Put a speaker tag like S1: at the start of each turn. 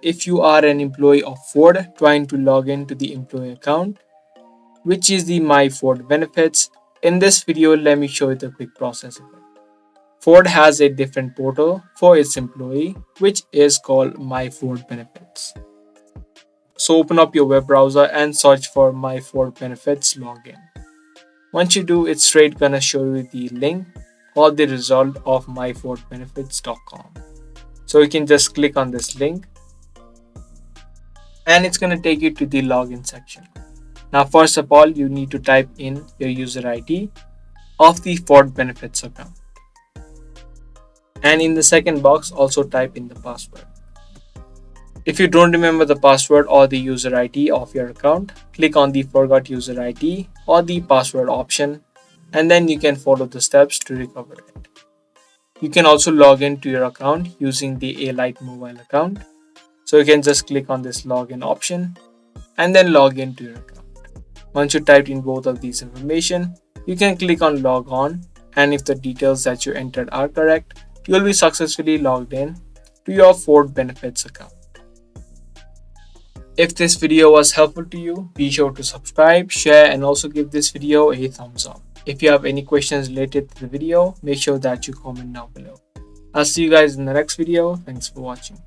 S1: if you are an employee of Ford trying to log into the employee account, which is the MyFordBenefits. In this video, let me show you the quick process of it. Ford has a different portal for its employee, which is called MyFordBenefits. So open up your web browser and search for MyFordBenefits login. Once you do, it's straight gonna show you the link or the result of myfordbenefits.com. So you can just click on this link and it's gonna take you to the login section. Now, first of all, you need to type in your user ID of the Ford Benefits account. And in the second box, also type in the password. If you don't remember the password or the user ID of your account, click on the Forgot User ID or the password option, and then you can follow the steps to recover it. You can also log into your account using the A-Lite mobile account. So you can just click on this login option and then log into your account. Once you typed in both of these information, you can click on log on, and if the details that you entered are correct, you will be successfully logged in to your Ford Benefits account. If this video was helpful to you, be sure to subscribe, share, and also give this video a thumbs up. If you have any questions related to the video, make sure that you comment down below. I'll see you guys in the next video. Thanks for watching.